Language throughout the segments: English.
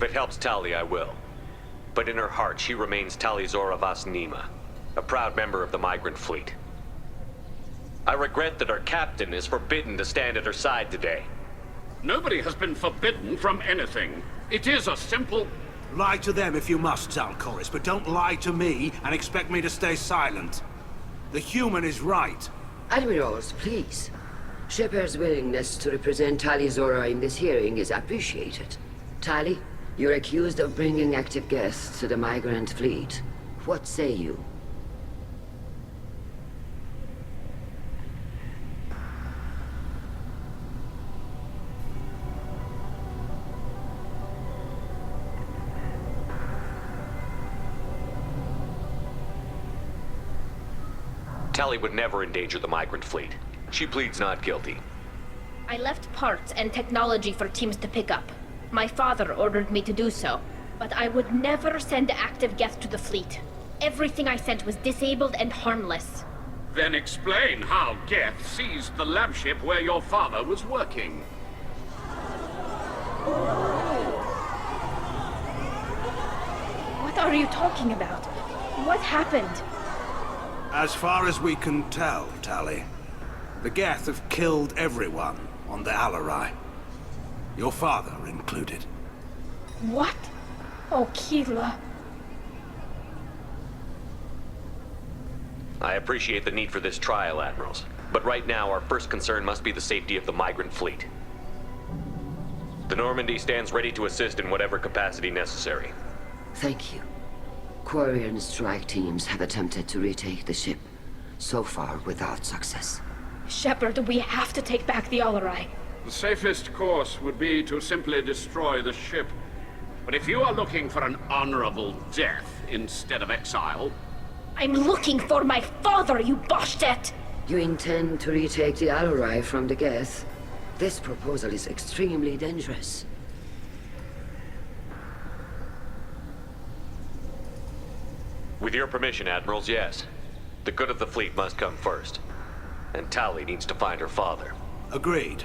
If it helps Tali, I will. But in her heart, she remains Tali'Zorah Vas Nima, a proud member of the Migrant Fleet. I regret that our captain is forbidden to stand at her side today. Nobody has been forbidden from anything. It is a simple... Lie to them if you must, Zal'Koris, but don't lie to me and expect me to stay silent. The human is right. Admirals, please. Shepard's willingness to represent Tali'Zorah in this hearing is appreciated. Tali, you're accused of bringing active guests to the Migrant Fleet. What say you? Tali would never endanger the Migrant Fleet. She pleads not guilty. I left parts and technology for teams to pick up. My father ordered me to do so, but I would never send active guests to the fleet. Everything I sent was disabled and harmless. Then explain how Geth seized the lab ship where your father was working. What are you talking about? What happened? As far as we can tell, Tali, the Geth have killed everyone on the Alarai. Your father included. What? Oh, Keela. I appreciate the need for this trial, Admirals. But right now, our first concern must be the safety of the Migrant Fleet. The Normandy stands ready to assist in whatever capacity necessary. Thank you. Quarian strike teams have attempted to retake the ship, so far without success. Shepard, we have to take back the Alarai. The safest course would be to simply destroy the ship. But if you are looking for an honorable death instead of exile... I'm looking for my father, you Bastet! You intend to retake the Alarai from the Geth? This proposal is extremely dangerous. With your permission, Admirals, yes. The good of the fleet must come first. And Tali needs to find her father. Agreed.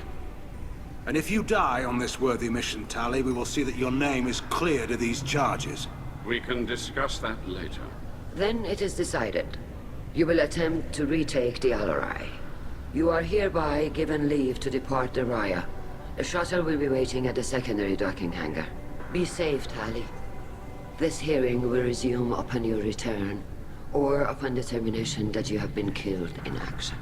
And if you die on this worthy mission, Tali, we will see that your name is cleared of these charges. We can discuss that later. Then it is decided. You will attempt to retake the Alarai. You are hereby given leave to depart the Raya. The shuttle will be waiting at the secondary docking hangar. Be safe, Tali. This hearing will resume upon your return, or upon determination that you have been killed in action.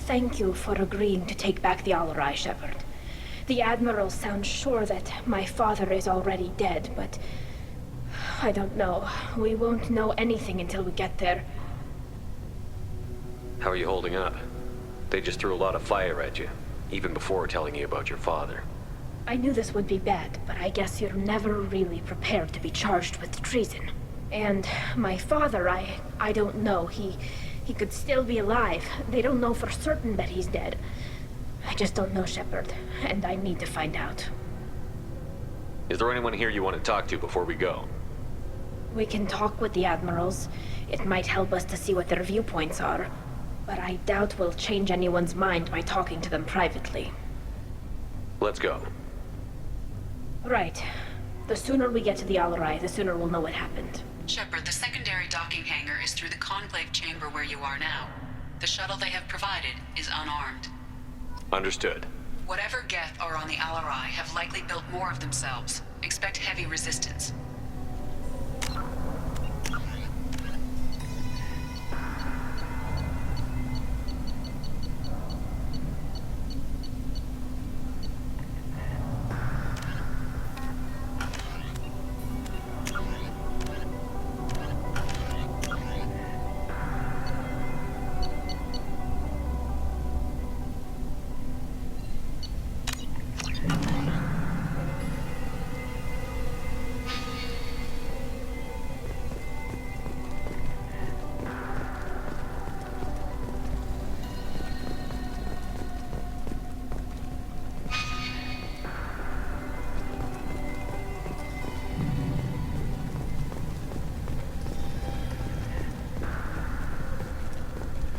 Thank you for agreeing to take back the Alarai, Shepard. The Admiral sounds sure that my father is already dead, but... I don't know. We won't know anything until we get there. How are you holding up? They just threw a lot of fire at you, even before telling you about your father. I knew this would be bad, but I guess you're never really prepared to be charged with treason. And my father, I don't know. He could still be alive. They don't know for certain that he's dead. I just don't know, Shepard, and I need to find out. Is there anyone here you want to talk to before we go? We can talk with the Admirals. It might help us to see what their viewpoints are. But I doubt we'll change anyone's mind by talking to them privately. Let's go. Right. The sooner we get to the Alarai, the sooner we'll know what happened. Shepard, the secondary docking hangar is through the Conclave chamber where you are now. The shuttle they have provided is unarmed. Understood. Whatever Geth are on the Alarai have likely built more of themselves. Expect heavy resistance.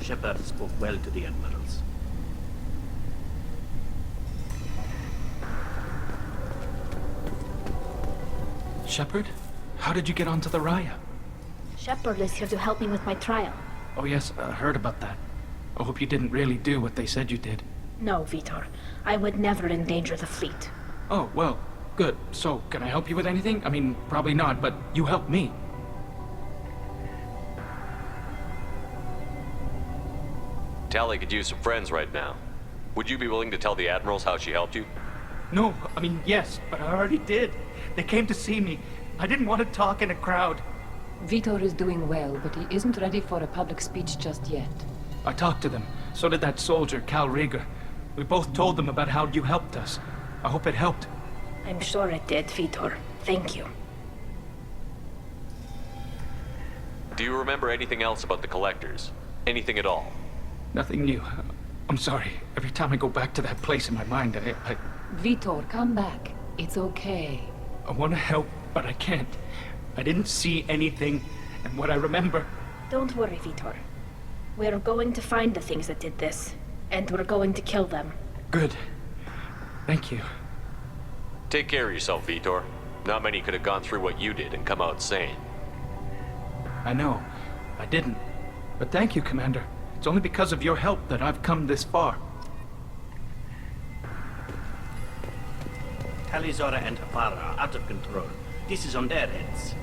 Shepard spoke well to the admirals. Shepard? How did you get onto the Raya? Shepard is here to help me with my trial. Oh yes, I heard about that. I hope you didn't really do what they said you did. No, Vitor. I would never endanger the fleet. Oh, well, good. So, can I help you with anything? I mean, probably not, but you helped me. Tali could use some friends right now. Would you be willing to tell the admirals how she helped you? No, I mean, yes, but I already did. They came to see me. I didn't want to talk in a crowd. Vitor is doing well, but he isn't ready for a public speech just yet. I talked to them. So did that soldier, Cal Rieger. We both told them about how you helped us. I hope it helped. I'm sure it did, Vitor. Thank you. Do you remember anything else about the Collectors? Anything at all? Nothing new. I'm sorry. Every time I go back to that place in my mind, I Vitor, come back. It's okay. want to help, but I can't. I didn't see anything, and what I remember... Don't worry, Vitor. We're going to find the things that did this, and we're going to kill them. Good. Thank you. Take care of yourself, Vitor. Not many could have gone through what you did and come out sane. I know. I didn't. But thank you, Commander. It's only because of your help that I've come this far. Talizora and Hafara are out of control. This is on their heads.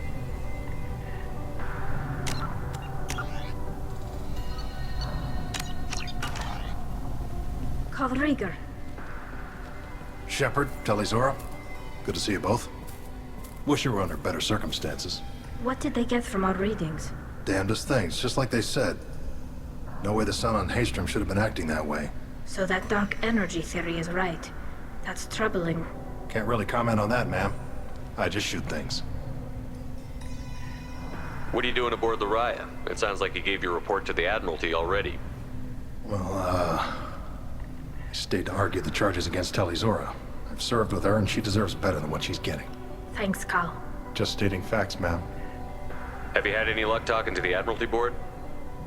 Cal Rieger. Shepard, Talizora, good to see you both. Wish you were under better circumstances. What did they get from our readings? Damnedest things, just like they said. No way the sun on Haystrom should have been acting that way. So that dark energy theory is right. That's troubling. Can't really comment on that, ma'am. I just shoot things. What are you doing aboard the Raya? It sounds like you gave your report to the Admiralty already. Well, I stayed to argue the charges against Talizora. I've served with her, and she deserves better than what she's getting. Thanks, Cal. Just stating facts, ma'am. Have you had any luck talking to the Admiralty board?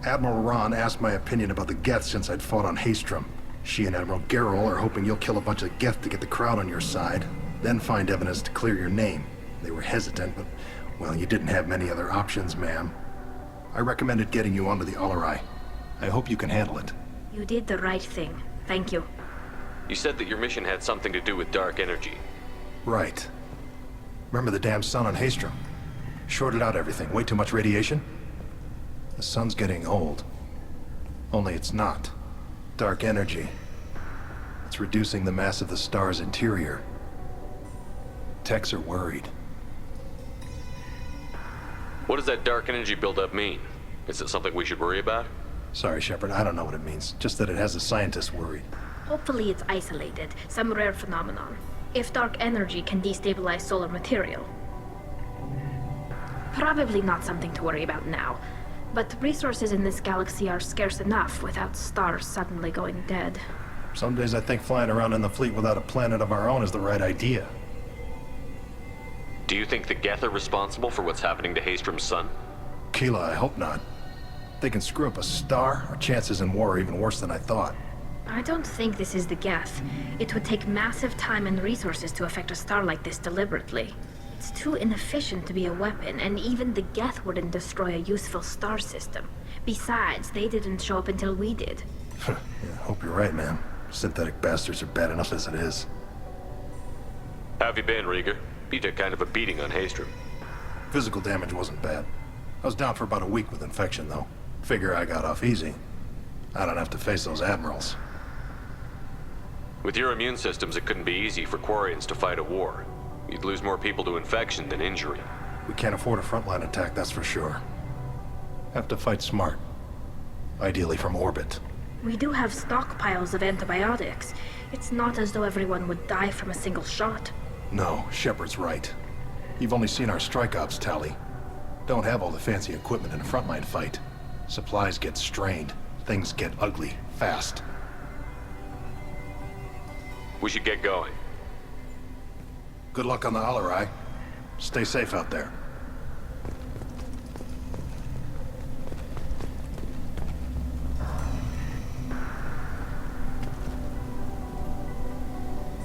Admiral Ron asked my opinion about the Geth since I'd fought on Haystrom. She and Admiral Gerrel are hoping you'll kill a bunch of Geth to get the crowd on your side, then find evidence to clear your name. They were hesitant, but, well, you didn't have many other options, ma'am. I recommended getting you onto the Alarai. I hope you can handle it. You did the right thing. Thank you. You said that your mission had something to do with dark energy. Right. Remember the damn sun on Haystrom? Shorted out everything. Way too much radiation? The sun's getting old. Only it's not. Dark energy. It's reducing the mass of the star's interior. Techs are worried. What does that dark energy buildup mean? Is it something we should worry about? Sorry, Shepard, I don't know what it means. Just that it has the scientists worried. Hopefully it's isolated, some rare phenomenon. If dark energy can destabilize solar material. Probably not something to worry about now. But resources in this galaxy are scarce enough without stars suddenly going dead. Some days I think flying around in the fleet without a planet of our own is the right idea. Do you think the Geth are responsible for what's happening to Haystrom's sun? Keela, I hope not. If they can screw up a star, our chances in war are even worse than I thought. I don't think this is the Geth. It would take massive time and resources to affect a star like this deliberately. It's too inefficient to be a weapon, and even the Geth wouldn't destroy a useful star system. Besides, they didn't show up until we did. Yeah, hope you're right, man. Synthetic bastards are bad enough as it is. How have you been, Rieger? You took kind of a beating on Haystrom. Physical damage wasn't bad. I was down for about a week with infection, though. Figure I got off easy. I don't have to face those admirals. With your immune systems, it couldn't be easy for Quarians to fight a war. You'd lose more people to infection than injury. We can't afford a frontline attack, that's for sure. Have to fight smart. Ideally from orbit. We do have stockpiles of antibiotics. It's not as though everyone would die from a single shot. No, Shepard's right. You've only seen our strike ops tally. Don't have all the fancy equipment in a frontline fight. Supplies get strained. Things get ugly, fast. We should get going. Good luck on the Alarai. Stay safe out there.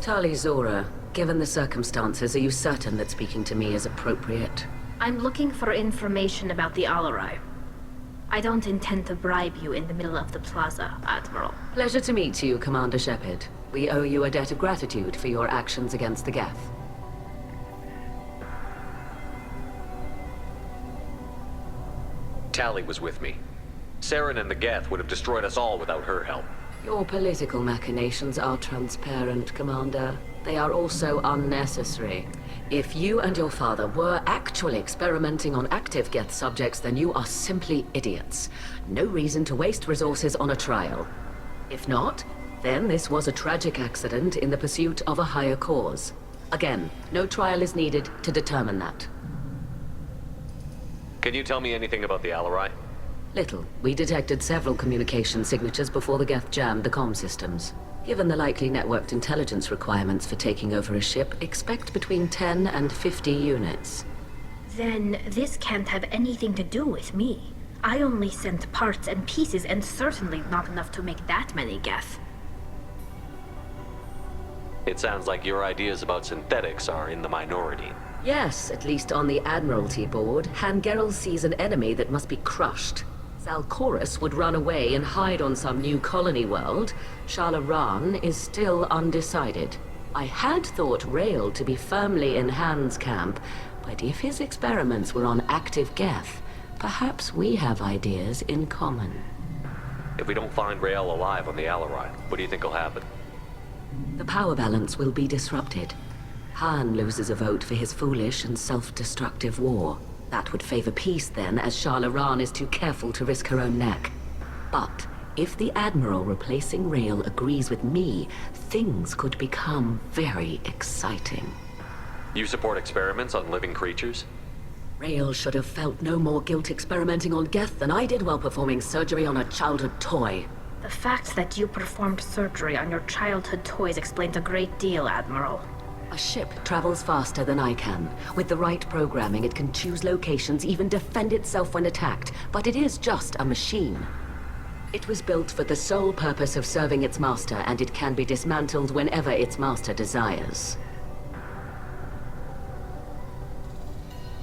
Tali Zora, given the circumstances, are you certain that speaking to me is appropriate? I'm looking for information about the Alarai. I don't intend to bribe you in the middle of the plaza, Admiral. Pleasure to meet you, Commander Shepard. We owe you a debt of gratitude for your actions against the Geth. Tali was with me. Saren and the Geth would have destroyed us all without her help. Your political machinations are transparent, Commander. They are also unnecessary. If you and your father were actually experimenting on active Geth subjects, then you are simply idiots. No reason to waste resources on a trial. If not, then this was a tragic accident in the pursuit of a higher cause. Again, no trial is needed to determine that. Can you tell me anything about the Alarai? Little. We detected several communication signatures before the Geth jammed the comm systems. Given the likely networked intelligence requirements for taking over a ship, expect between 10 and 50 units. Then this can't have anything to do with me. I only sent parts and pieces, and certainly not enough to make that many Geth. It sounds like your ideas about synthetics are in the minority. Yes, at least on the Admiralty board, Han Gerrel sees an enemy that must be crushed. Zalcorus would run away and hide on some new colony world. Shala Raan is still undecided. I had thought Rael to be firmly in Han's camp, but if his experiments were on active Geth, perhaps we have ideas in common. If we don't find Rael alive on the Alarai, what do you think will happen? The power balance will be disrupted. Han loses a vote for his foolish and self-destructive war. That would favor peace then, as Shala Raan is too careful to risk her own neck. But if the Admiral replacing Rael agrees with me, things could become very exciting. You support experiments on living creatures? Rael should have felt no more guilt experimenting on Geth than I did while performing surgery on a childhood toy. The fact that you performed surgery on your childhood toys explains a great deal, Admiral. A ship travels faster than I can. With the right programming, it can choose locations, even defend itself when attacked. But it is just a machine. It was built for the sole purpose of serving its master, and it can be dismantled whenever its master desires.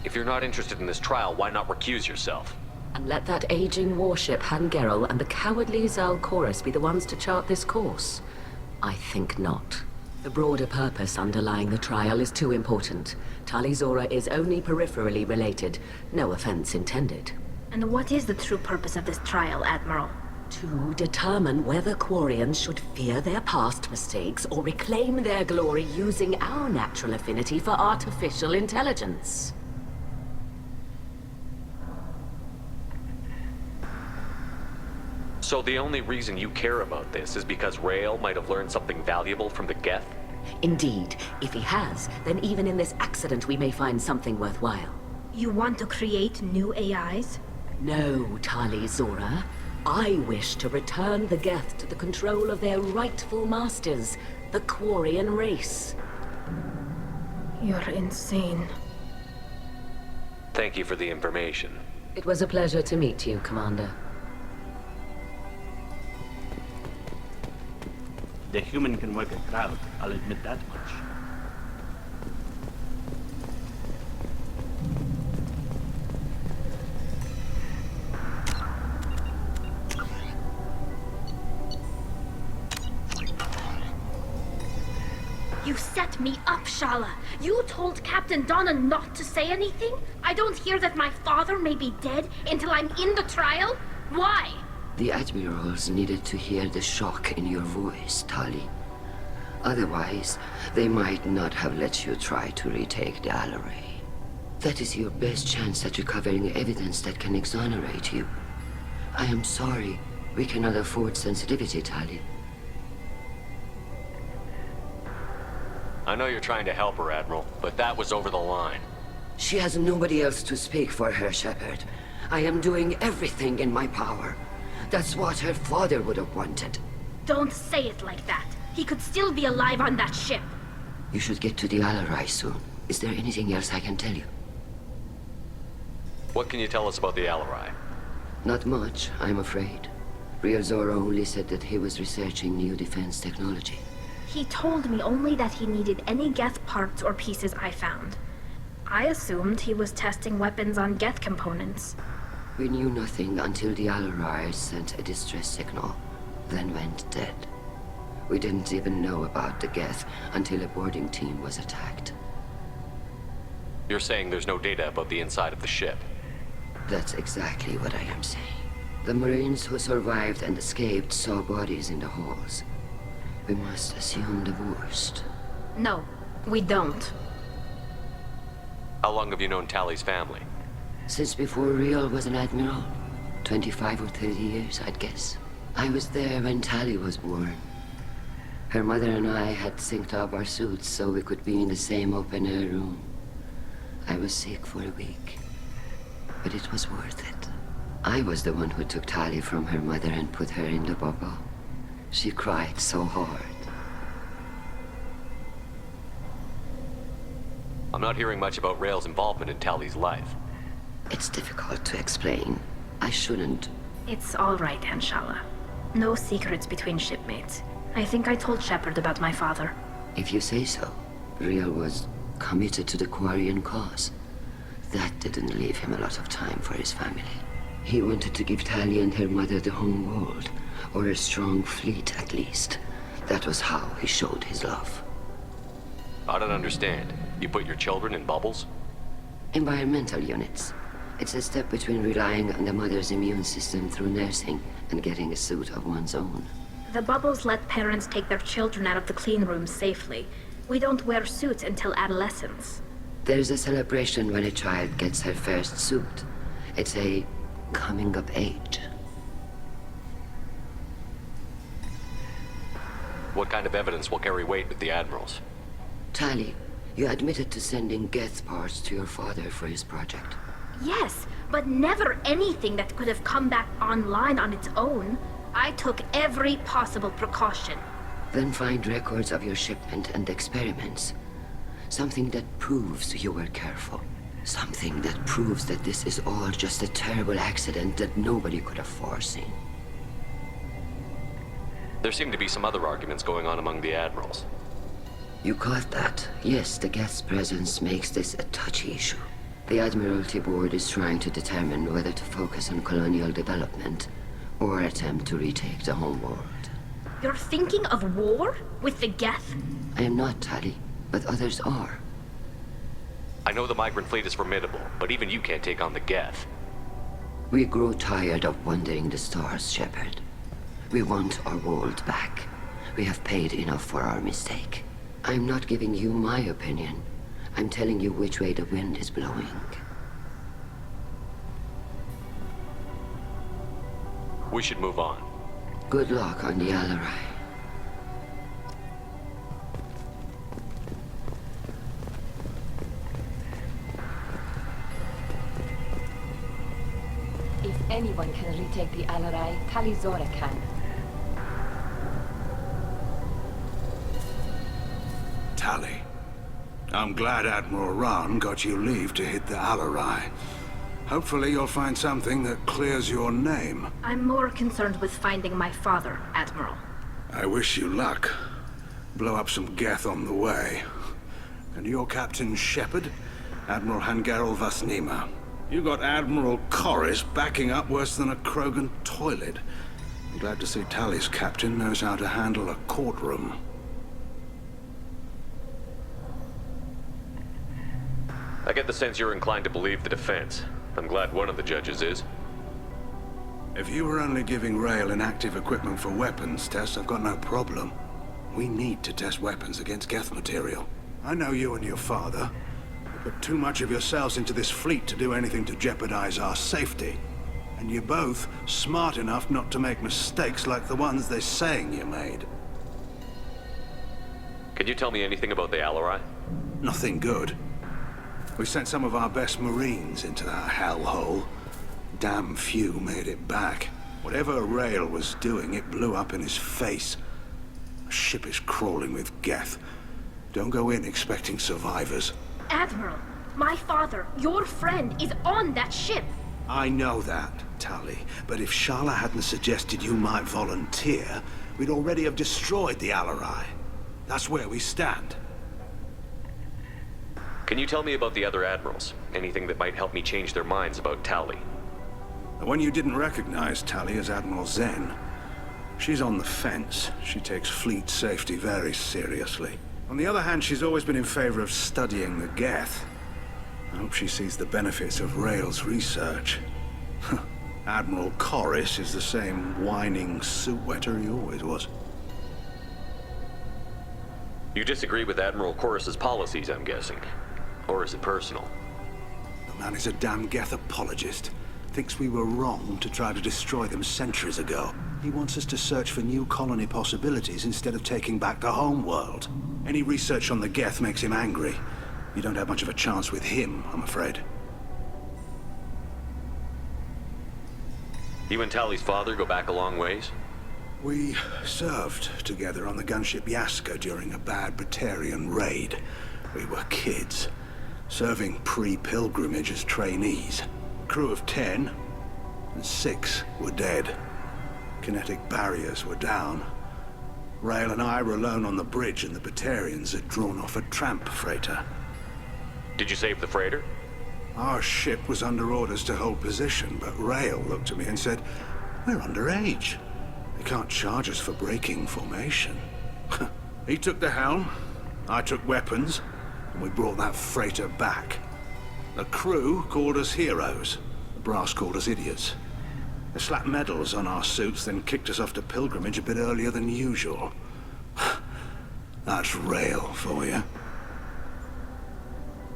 If you're not interested in this trial, why not recuse yourself? And let that aging warship Han Gerrel and the cowardly Zalcorus be the ones to chart this course? I think not. The broader purpose underlying the trial is too important. Tali Zora is only peripherally related. No offense intended. And what is the true purpose of this trial, Admiral? To determine whether Quarians should fear their past mistakes or reclaim their glory using our natural affinity for artificial intelligence. So the only reason you care about this is because Rael might have learned something valuable from the Geth? Indeed. If he has, then even in this accident we may find something worthwhile. You want to create new AIs? No, Tali Zora. I wish to return the Geth to the control of their rightful masters, the Quarian race. You're insane. Thank you for the information. It was a pleasure to meet you, Commander. The human can work a crowd, I'll admit that much. You set me up, Shala. You told Captain Donna not to say anything? I don't hear that my father may be dead until I'm in the trial? Why? The Admirals needed to hear the shock in your voice, Tali. Otherwise, they might not have let you try to retake the Alarai. That is your best chance at recovering evidence that can exonerate you. I am sorry. We cannot afford sensitivity, Tali. I know you're trying to help her, Admiral, but that was over the line. She has nobody else to speak for her, Shepard. I am doing everything in my power. That's what her father would have wanted. Don't say it like that. He could still be alive on that ship. You should get to the Alarai soon. Is there anything else I can tell you? What can you tell us about the Alarai? Not much, I'm afraid. Rael Zora only said that he was researching new defense technology. He told me only that he needed any Geth parts or pieces I found. I assumed he was testing weapons on Geth components. We knew nothing until the Alarai sent a distress signal, then went dead. We didn't even know about the Geth until a boarding team was attacked. You're saying there's no data about the inside of the ship? That's exactly what I am saying. The Marines who survived and escaped saw bodies in the halls. We must assume the worst. No, we don't. How long have you known Tally's family? Since before Riel was an admiral. 25 or 30 years, I'd guess. I was there when Tally was born. Her mother and I had synced up our suits so we could be in the same open-air room. I was sick for a week, but it was worth it. I was the one who took Tally from her mother and put her in the bubble. She cried so hard. I'm not hearing much about Rael's involvement in Tally's life. It's difficult to explain. I shouldn't. It's all right, Anshala. No secrets between shipmates. I think I told Shepard about my father. If you say so. Riel was committed to the Quarian cause. That didn't leave him a lot of time for his family. He wanted to give Tally and her mother the home world, or a strong fleet at least. That was how he showed his love. I don't understand. You put your children in bubbles? Environmental units. It's a step between relying on the mother's immune system through nursing and getting a suit of one's own. The bubbles let parents take their children out of the clean rooms safely. We don't wear suits until adolescence. There's a celebration when a child gets her first suit. It's a coming of age. What kind of evidence will carry weight with the admirals? Tally, you admitted to sending Geth parts to your father for his project. Yes, but never anything that could have come back online on its own. I took every possible precaution. Then find records of your shipment and experiments. Something that proves you were careful. Something that proves that this is all just a terrible accident that nobody could have foreseen. There seem to be some other arguments going on among the admirals. You caught that? Yes, the Geth's presence makes this a touchy issue. The Admiralty Board is trying to determine whether to focus on colonial development or attempt to retake the home world. You're thinking of war? With the Geth? I am not, Tally, but others are. I know the migrant fleet is formidable, but even you can't take on the Geth. We grow tired of wandering the stars, Shepard. We want our world back. We have paid enough for our mistake. I'm not giving you my opinion. I'm telling you which way the wind is blowing. We should move on. Good luck on the Alarai. If anyone can retake the Alarai, Talizora can. Tally, I'm glad Admiral Rahn got you leave to hit the Alarai. Hopefully you'll find something that clears your name. I'm more concerned with finding my father, Admiral. I wish you luck. Blow up some Geth on the way. And your Captain Shepard? Admiral Hangarel Vasnima. You got Admiral Corris backing up worse than a Krogan toilet. I'm glad to see Tally's captain knows how to handle a courtroom. I get the sense you're inclined to believe the defense. I'm glad one of the judges is. If you were only giving Rael inactive equipment for weapons tests, I've got no problem. We need to test weapons against Geth material. I know you and your father put too much of yourselves into this fleet to do anything to jeopardize our safety. And you're both smart enough not to make mistakes like the ones they're saying you made. Can you tell me anything about the Alarai? Nothing good. We sent some of our best Marines into that hellhole. Damn few made it back. Whatever Rael was doing, it blew up in his face. The ship is crawling with Geth. Don't go in expecting survivors. Admiral, my father, your friend, is on that ship. I know that, Tally. But if Shala hadn't suggested you might volunteer, we'd already have destroyed the Alarai. That's where we stand. Can you tell me about the other admirals? Anything that might help me change their minds about Tali? The one you didn't recognize, Tali, is Admiral Zen. She's on the fence. She takes fleet safety very seriously. On the other hand, she's always been in favor of studying the Geth. I hope she sees the benefits of Rael's research. Admiral Corris is the same whining suit-wetter he always was. You disagree with Admiral Corris's policies, I'm guessing. Or is it personal? The man is a damn Geth apologist. Thinks we were wrong to try to destroy them centuries ago. He wants us to search for new colony possibilities instead of taking back the home world. Any research on the Geth makes him angry. You don't have much of a chance with him, I'm afraid. You and Tali's father go back a long ways? We served together on the gunship Yaska during a bad Batarian raid. We were kids, serving pre-pilgrimage as trainees. Crew of 10, and 6 were dead. Kinetic barriers were down. Rael and I were alone on the bridge, and the Batarians had drawn off a tramp freighter. Did you save the freighter? Our ship was under orders to hold position, but Rael looked at me and said, "We're underage. They can't charge us for breaking formation." He took the helm, I took weapons, and we brought that freighter back. The crew called us heroes. The brass called us idiots. They slapped medals on our suits, then kicked us off to pilgrimage a bit earlier than usual. That's Rael for you.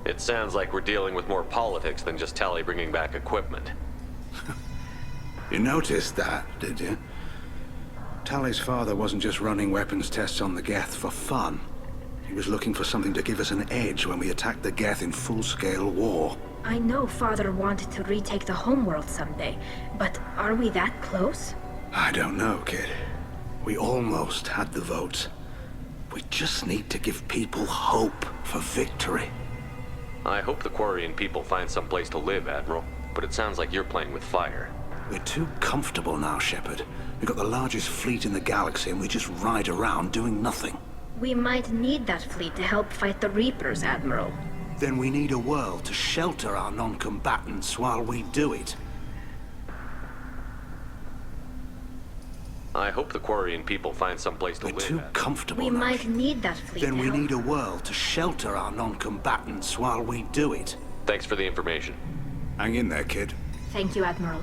It sounds like we're dealing with more politics than just Tali bringing back equipment. You noticed that, did you? Tali's father wasn't just running weapons tests on the Geth for fun. He was looking for something to give us an edge when we attacked the Geth in full-scale war. I know Father wanted to retake the homeworld someday, but are we that close? I don't know, kid. We almost had the votes. We just need to give people hope for victory. I hope the Quarian people find some place to live, Admiral, but it sounds like you're playing with fire. We're too comfortable now, Shepard. We've got the largest fleet in the galaxy and we just ride around doing nothing. We might need that fleet to help fight the Reapers, Admiral. Then we need a world to shelter our non-combatants while we do it. I hope the Quarian people find some place to live. We're too comfortable We now. might need that fleet Then to we help. need a world to shelter our non-combatants while we do it. Thanks for the information. Hang in there, kid. Thank you, Admiral.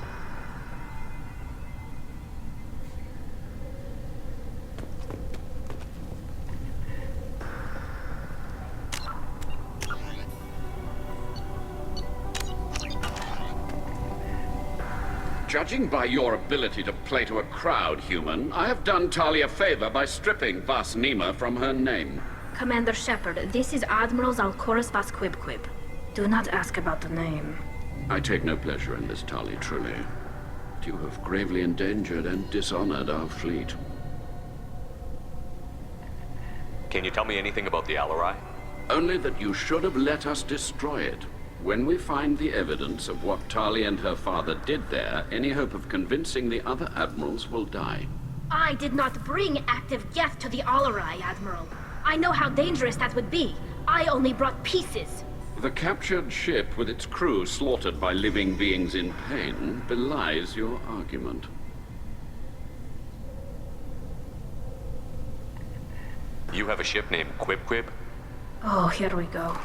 Judging by your ability to play to a crowd, human, I have done Tali a favor by stripping Vas Nima from her name. Commander Shepard, this is Admiral Zalkoris Vas Quib. Do not ask about the name. I take no pleasure in this, Tali, truly. But you have gravely endangered and dishonored our fleet. Can you tell me anything about the Alarai? Only that you should have let us destroy it. When we find the evidence of what Tali and her father did there, any hope of convincing the other admirals will die. I did not bring active Geth to the Alarai, Admiral. I know how dangerous that would be. I only brought pieces. The captured ship with its crew slaughtered by living beings in pain belies your argument. You have a ship named Quib? Oh, here we go.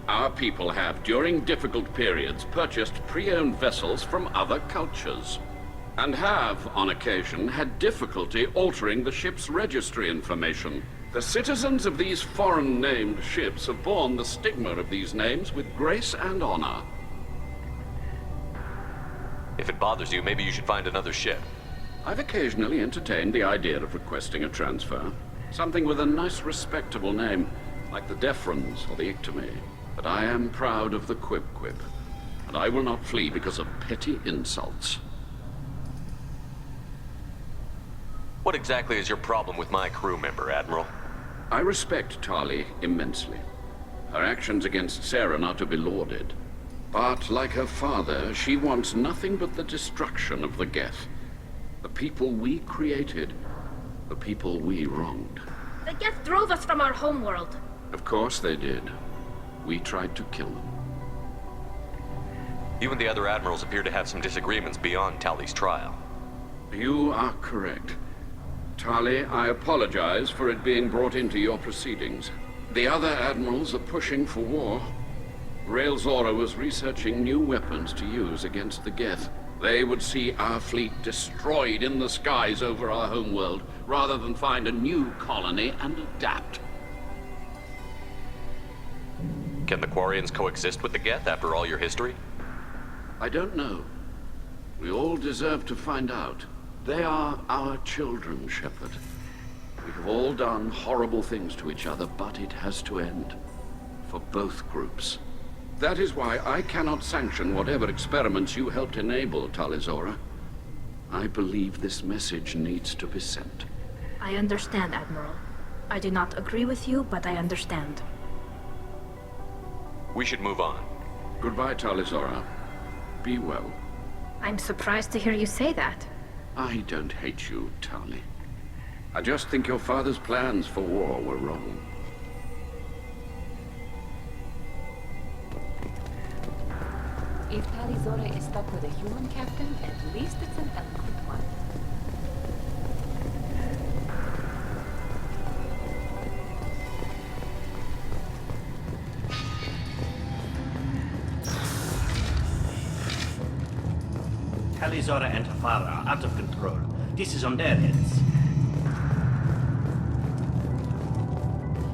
Our people have, during difficult periods, purchased pre-owned vessels from other cultures, and have, on occasion, had difficulty altering the ship's registry information. The citizens of these foreign-named ships have borne the stigma of these names with grace and honor. If it bothers you, maybe you should find another ship. I've occasionally entertained the idea of requesting a transfer. Something with a nice, respectable name, like the Defrons or the Ictomy. But I am proud of the Quib, and I will not flee because of petty insults. What exactly is your problem with my crew member, Admiral? I respect Tali immensely. Her actions against Saren are to be lauded. But, like her father, she wants nothing but the destruction of the Geth. The people we created, the people we wronged. The Geth drove us from our homeworld. Of course they did. We tried to kill them. You and the other admirals appear to have some disagreements beyond Tali's trial. You are correct. Tali, I apologize for it being brought into your proceedings. The other admirals are pushing for war. Rael Zora was researching new weapons to use against the Geth. They would see our fleet destroyed in the skies over our homeworld, rather than find a new colony and adapt. Can the Quarians coexist with the Geth after all your history? I don't know. We all deserve to find out. They are our children, Shepard. We have all done horrible things to each other, but it has to end. For both groups. That is why I cannot sanction whatever experiments you helped enable, Talizora. I believe this message needs to be sent. I understand, Admiral. I do not agree with you, but I understand. We should move on. Goodbye, Talizora. Be well. I'm surprised to hear you say that. I don't hate you, Tali. I just think your father's plans for war were wrong. If Talizora is stuck with a human captain, at least it's an eloquent one. Talizora and her father are out of control. This is on their heads.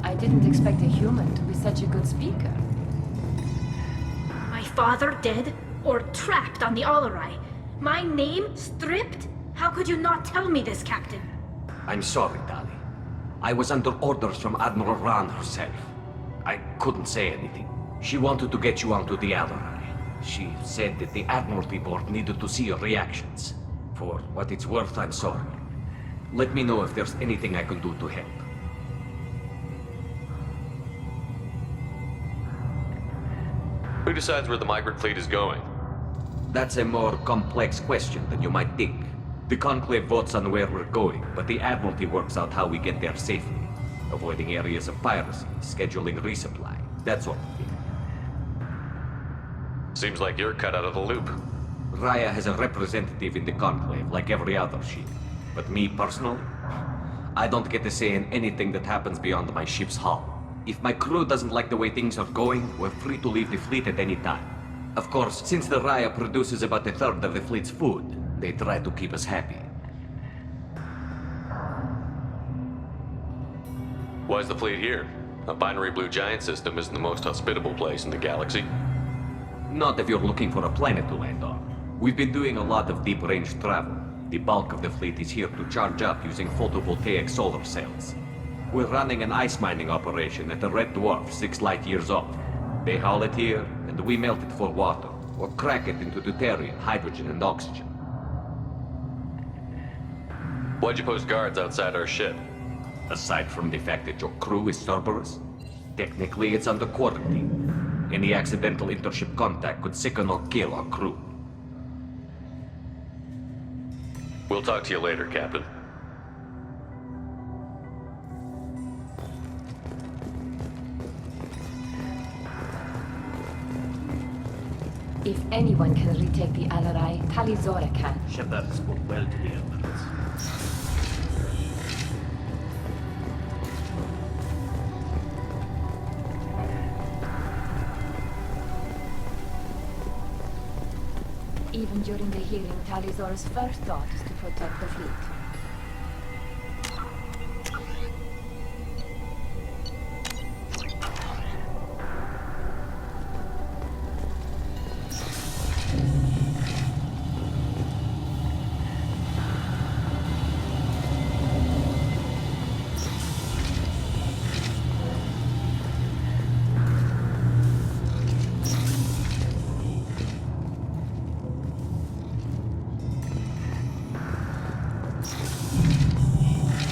I didn't expect a human to be such a good speaker. My father dead? Or trapped on the Alarai? My name stripped? How could you not tell me this, Captain? I'm sorry, Tali. I was under orders from Admiral Ran herself. I couldn't say anything. She wanted to get you onto the Alarai. She said that the Admiralty Board needed to see your reactions. For what it's worth, I'm sorry. Let me know if there's anything I can do to help. Who decides where the migrant fleet is going? That's a more complex question than you might think. The Conclave votes on where we're going, but the Admiralty works out how we get there safely. Avoiding areas of piracy, scheduling resupply, that sort of thing. Seems like you're cut out of the loop. Raya has a representative in the Conclave, like every other ship. But me, personally, I don't get to say in anything that happens beyond my ship's hull. If my crew doesn't like the way things are going, we're free to leave the fleet at any time. Of course, since the Raya produces about a third of the fleet's food, they try to keep us happy. Why's the fleet here? A binary blue giant system isn't the most hospitable place in the galaxy. Not if you're looking for a planet to land on. We've been doing a lot of deep-range travel. The bulk of the fleet is here to charge up using photovoltaic solar cells. We're running an ice mining operation at the Red Dwarf 6 light years off. They haul it here, and we melt it for water, or crack it into deuterium, hydrogen, and oxygen. Why'd you post guards outside our ship? Aside from the fact that your crew is Cerberus, technically it's under quarantine. Any accidental intership contact could sicken or kill our crew. We'll talk to you later, Captain. If anyone can retake the Alarai, Talizora can. Shepard spoke well to the Emeralds. Even during the hearing, Talizora's first thought is to protect the fleet.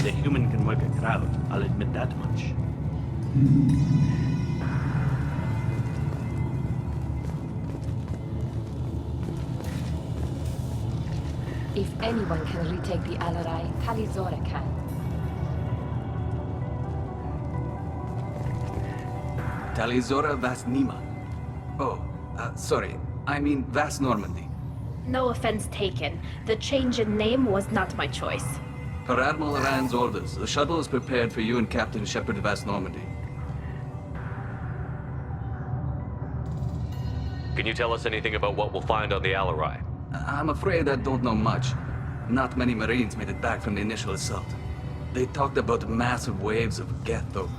The human can work a crowd, I'll admit that much. If anyone can retake the Alarai, Talizora can. Talizora Vas Nima. Oh, sorry. I mean Vas Normandy. No offense taken. The change in name was not my choice. Per Admiral Rand's orders, the shuttle is prepared for you and Captain Shepard Vas Normandy. Can you tell us anything about what we'll find on the Alarai? I'm afraid I don't know much. Not many Marines made it back from the initial assault. They talked about massive waves of Geth, though.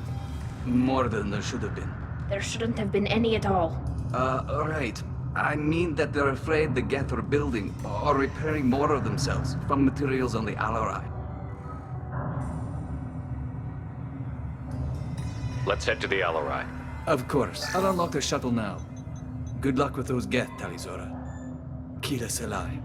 More than there should have been. There shouldn't have been any at all. Right. I mean that they're afraid the Geth are building or repairing more of themselves from materials on the Alarai. Let's head to the Alarai. Of course. I'll unlock the shuttle now. Good luck with those Geth, Talizora. Kila Selai.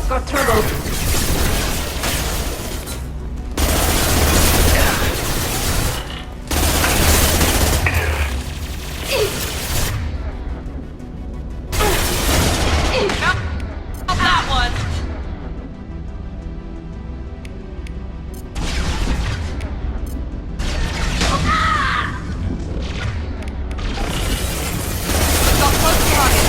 Got trouble. That one. Got close target.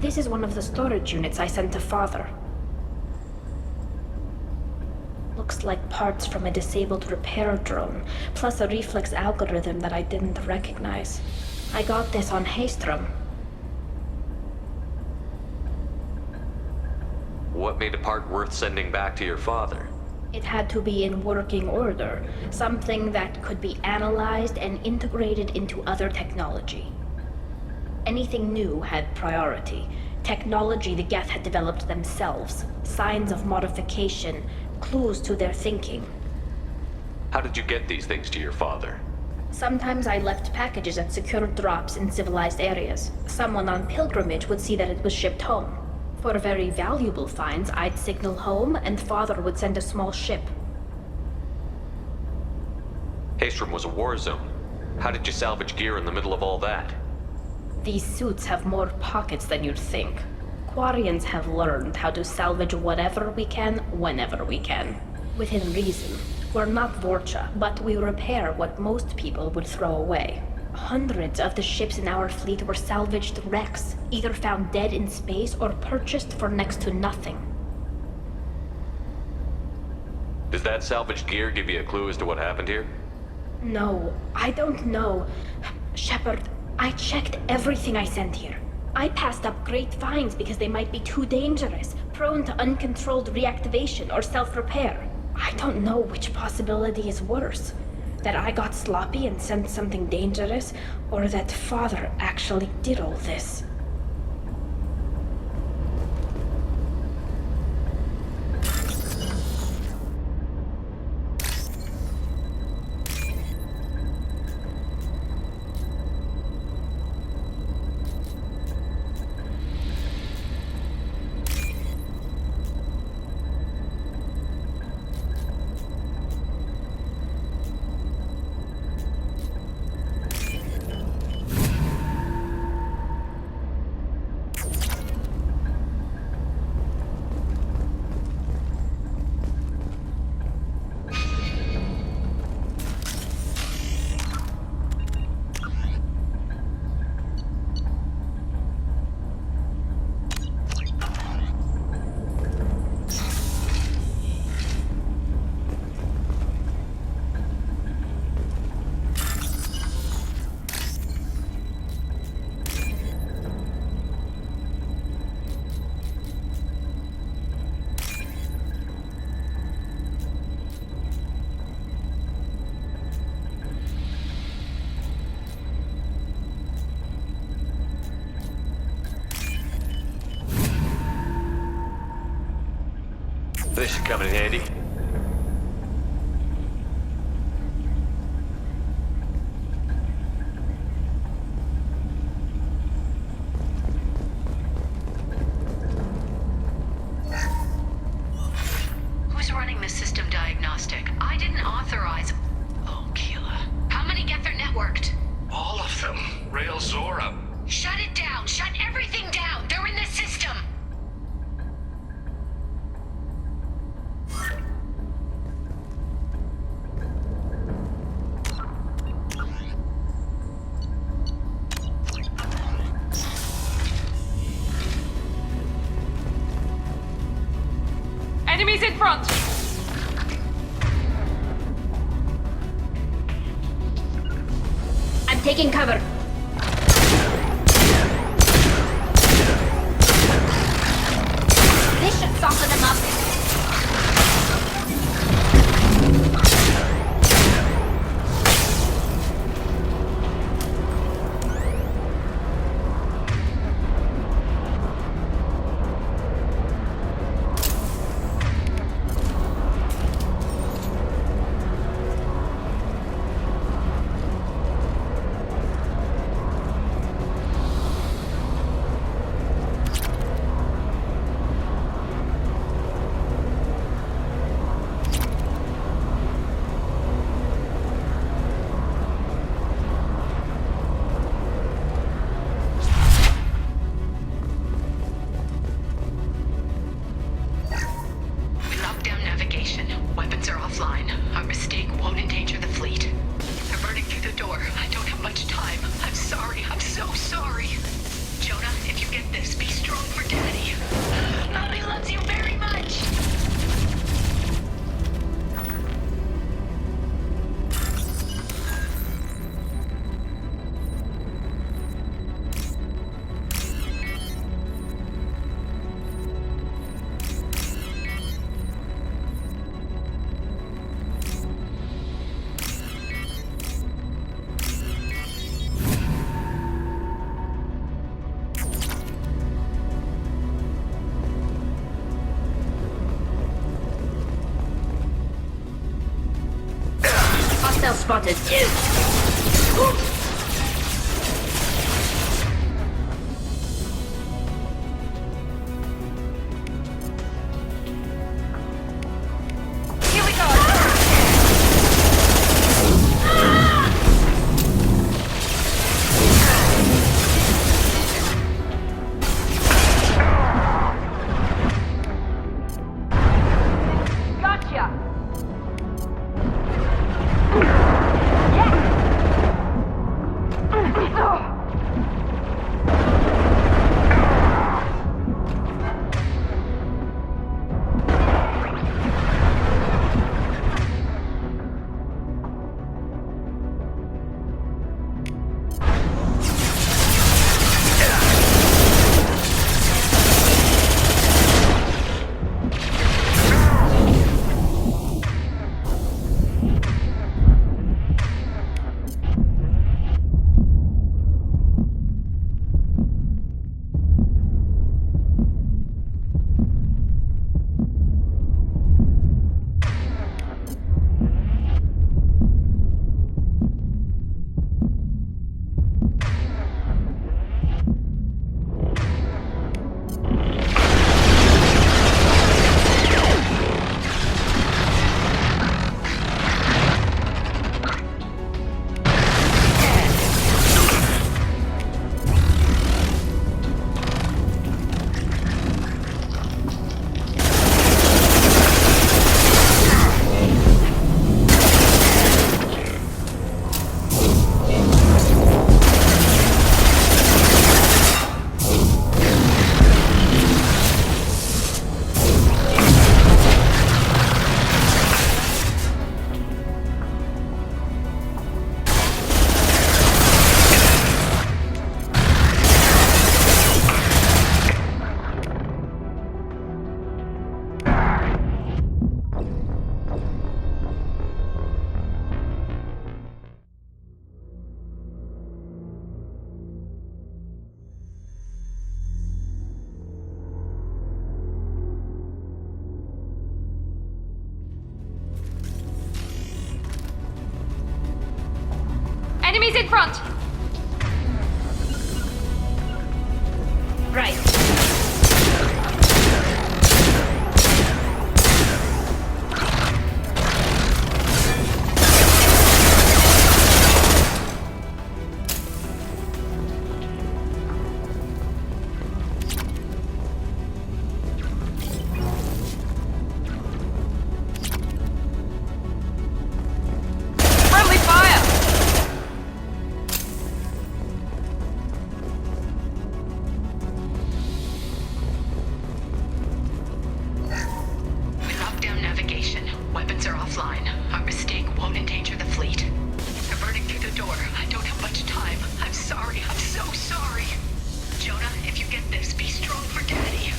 This is one of the storage units I sent to Father. Looks like parts from a disabled repair drone, plus a reflex algorithm that I didn't recognize. I got this on Haystrom. What made a part worth sending back to your father? It had to be in working order, something that could be analyzed and integrated into other technology. Anything new had priority. Technology the Geth had developed themselves, signs of modification, clues to their thinking. How did you get these things to your father? Sometimes I left packages at secure drops in civilized areas. Someone on pilgrimage would see that it was shipped home. For very valuable finds, I'd signal home, and Father would send a small ship. Haystrom was a war zone. How did you salvage gear in the middle of all that? These suits have more pockets than you'd think. Quarians have learned how to salvage whatever we can, whenever we can. Within reason. We're not Vorcha, but we repair what most people would throw away. Hundreds of the ships in our fleet were salvaged wrecks, either found dead in space or purchased for next to nothing. Does that salvaged gear give you a clue as to what happened here? No, I don't know. Shepard, I checked everything I sent here. I passed up great finds because they might be too dangerous, prone to uncontrolled reactivation or self-repair. I don't know which possibility is worse. That I got sloppy and sent something dangerous, or that Father actually did all this. This should come in handy. Who's running the system diagnostic? I didn't authorize... Oh, Keela. How many Geth are networked? All of them. Rail Zora. Shut it down! Shut everything down! They're in the system! Enemies in front! I'm taking cover. This should soften them up. Hostile spotted. Here we go. Gotcha. Enemies in front! Right. Friendly fire! We locked down navigation. Weapons are offline. Our mistake won't endanger the fleet. They're burning through the door. I don't have much time. I'm sorry. I'm so sorry. Jonah, if you get this, be strong for Daddy.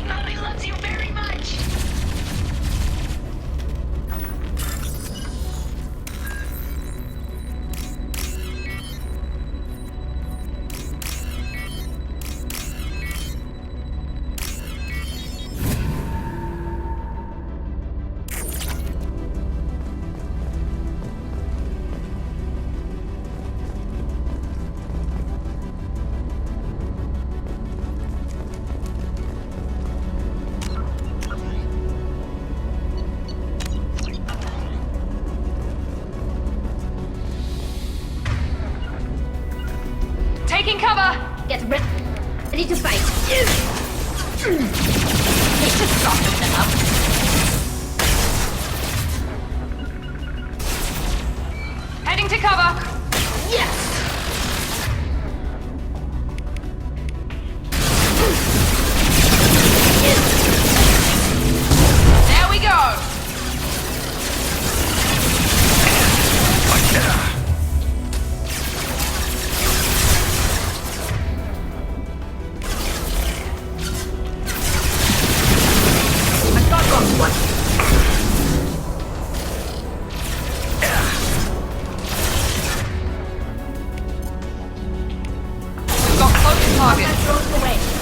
Mommy loves you very much. Taking cover! Get ready to fight. They should soften them up. Heading to cover! Yes! There we go! Got close target. Thrown away.